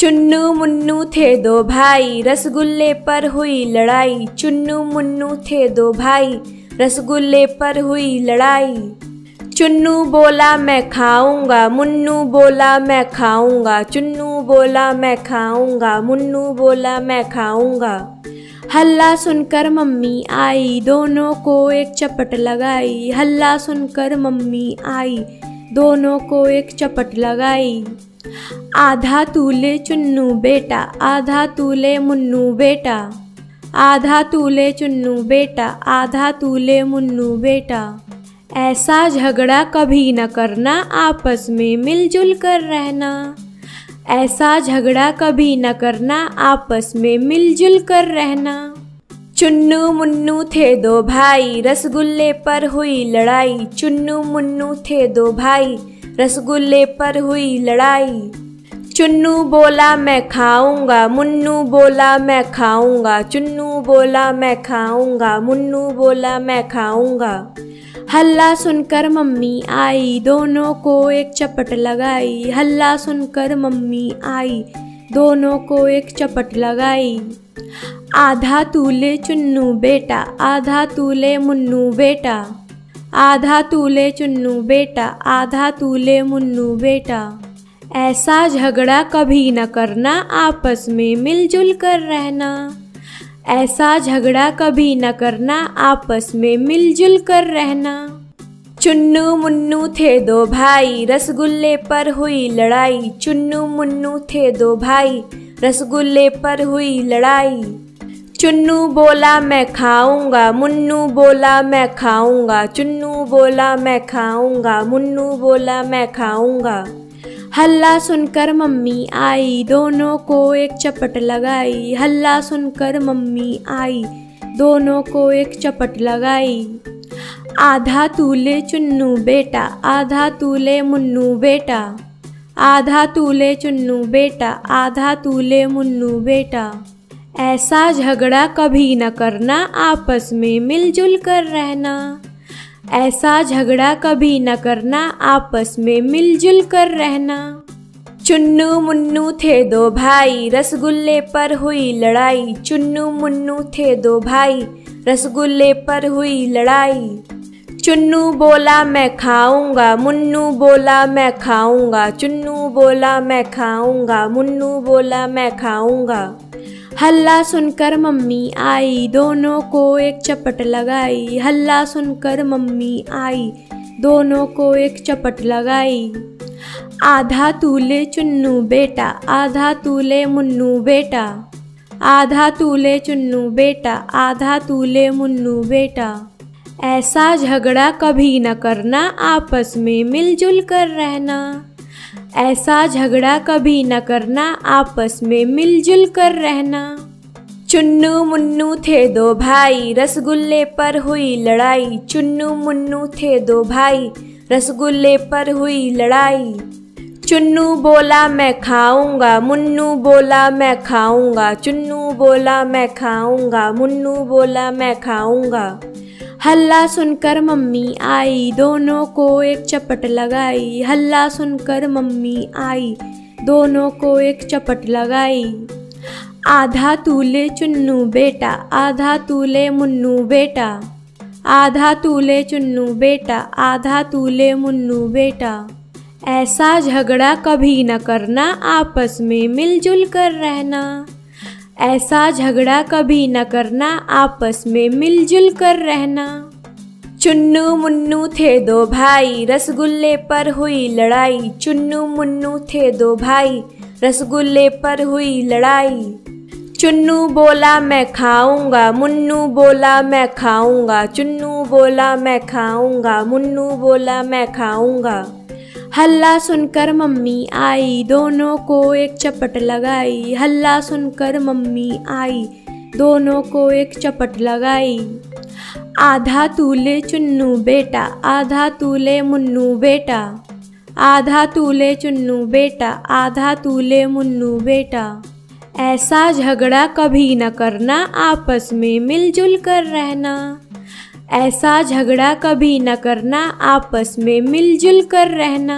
चुन्नू मुन्नू थे दो भाई, रसगुल्ले पर हुई लड़ाई। चुन्नू मुन्नू थे दो भाई, रसगुल्ले पर हुई लड़ाई। चुन्नू बोला मैं खाऊंगा, मुन्नू बोला मैं खाऊंगा। चुन्नू बोला मैं खाऊंगा, मुन्नू बोला मैं खाऊंगा। हल्ला सुनकर मम्मी आई, दोनों को एक चपट लगाई। हल्ला सुनकर मम्मी आई, दोनों को एक चपट लगाई। आधा तू ले चुन्नू बेटा, आधा तू ले मुन्नू बेटा। आधा तू ले चुन्नू बेटा, आधा तू ले मुन्नू बेटा। ऐसा झगड़ा कभी न करना, आपस में मिलजुल कर रहना। ऐसा झगड़ा कभी न करना, आपस में मिलजुल कर रहना। चुन्नू मुन्नू थे दो भाई, रसगुल्ले पर हुई लड़ाई। चुन्नू मुन्नू थे दो भाई, रसगुल्ले पर हुई लड़ाई। चुन्नू बोला मैं खाऊंगा, मुन्नू बोला मैं खाऊंगा। चुन्नू बोला मैं खाऊंगा, मुन्नू बोला मैं खाऊंगा। हल्ला सुनकर मम्मी आई, दोनों को एक चपट लगाई। हल्ला सुनकर मम्मी आई, दोनों को एक चपट लगाई। आधा तू ले चुन्नू बेटा, आधा तू ले मुन्नू बेटा। आधा तू ले चुन्नू बेटा, आधा तू ले मुन्नू बेटा। ऐसा झगड़ा कभी न करना, आपस में मिलजुल कर रहना। ऐसा झगड़ा कभी न करना, आपस में मिलजुल कर रहना। चुन्नू मुन्नू थे दो भाई, रसगुल्ले पर हुई लड़ाई। चुन्नू मुन्नू थे दो भाई, रसगुल्ले पर हुई लड़ाई। चुन्नू बोला मैं खाऊंगा, मुन्नू बोला मैं खाऊंगा। चुन्नू बोला मैं खाऊंगा, मुन्नू बोला मैं खाऊंगा। हल्ला सुनकर मम्मी आई, दोनों को एक चपट लगाई। हल्ला सुनकर मम्मी आई, दोनों को एक चपट लगाई। आधा तू ले चुन्नू बेटा, आधा तू ले मुन्नू बेटा। आधा तू ले चुन्नू बेटा, आधा तू ले मुन्नू बेटा। ऐसा झगड़ा कभी न करना, आपस में मिलजुल कर रहना। ऐसा झगड़ा कभी न करना, आपस में मिलजुल कर रहना। चुन्नू मुन्नू थे दो भाई, रसगुल्ले पर हुई लड़ाई। चुन्नू मुन्नू थे दो भाई, रसगुल्ले पर हुई लड़ाई। चुन्नू बोला मैं खाऊंगा, मुन्नू बोला मैं खाऊंगा। चुन्नू बोला मैं खाऊंगा, मुन्नू बोला मैं खाऊंगा। हल्ला सुनकर मम्मी आई, दोनों को एक चपट लगाई। हल्ला सुनकर मम्मी आई, दोनों को एक चपट लगाई। आधा तू ले चुन्नू बेटा, आधा तू ले मुन्नू बेटा। आधा तू ले चुन्नू बेटा, आधा तू ले मुन्नू बेटा। ऐसा झगड़ा कभी न करना, आपस में मिलजुल कर रहना। ऐसा झगड़ा कभी न करना, आपस में मिलजुल कर रहना। चुन्नू मुन्नू थे दो भाई, रसगुल्ले पर हुई लड़ाई। चुन्नू मुन्नू थे दो भाई, रसगुल्ले पर हुई लड़ाई। चुन्नू बोला मैं खाऊंगा, मुन्नू बोला मैं खाऊंगा। चुन्नू बोला मैं खाऊंगा, मुन्नू बोला मैं खाऊंगा। हल्ला सुनकर मम्मी आई, दोनों को एक चपट लगाई। हल्ला सुनकर मम्मी आई, दोनों को एक चपट लगाई। आधा तू ले चुन्नू बेटा, आधा तू ले मुन्नू बेटा। आधा तू ले चुन्नू बेटा, आधा तू ले मुन्नू बेटा। ऐसा झगड़ा कभी न करना, आपस में मिलजुल कर रहना। ऐसा झगड़ा कभी न करना, आपस में मिलजुल कर रहना। चुन्नू मुन्नू थे दो भाई, रसगुल्ले पर हुई लड़ाई। चुन्नू मुन्नू थे दो भाई, रसगुल्ले पर हुई लड़ाई। चुन्नू बोला मैं खाऊंगा, मुन्नू बोला मैं खाऊंगा। चुन्नू बोला मैं खाऊंगा, मुन्नू बोला मैं खाऊंगा। हल्ला सुनकर मम्मी आई, दोनों को एक चपट लगाई। हल्ला सुनकर मम्मी आई, दोनों को एक चपट लगाई। आधा तू ले चुन्नू बेटा, आधा तू ले मुन्नू बेटा। आधा तू ले चुन्नू बेटा, आधा तू ले मुन्नू बेटा। ऐसा झगड़ा कभी न करना, आपस में मिलजुल कर रहना। ऐसा झगड़ा कभी न करना, आपस में मिलजुल कर रहना।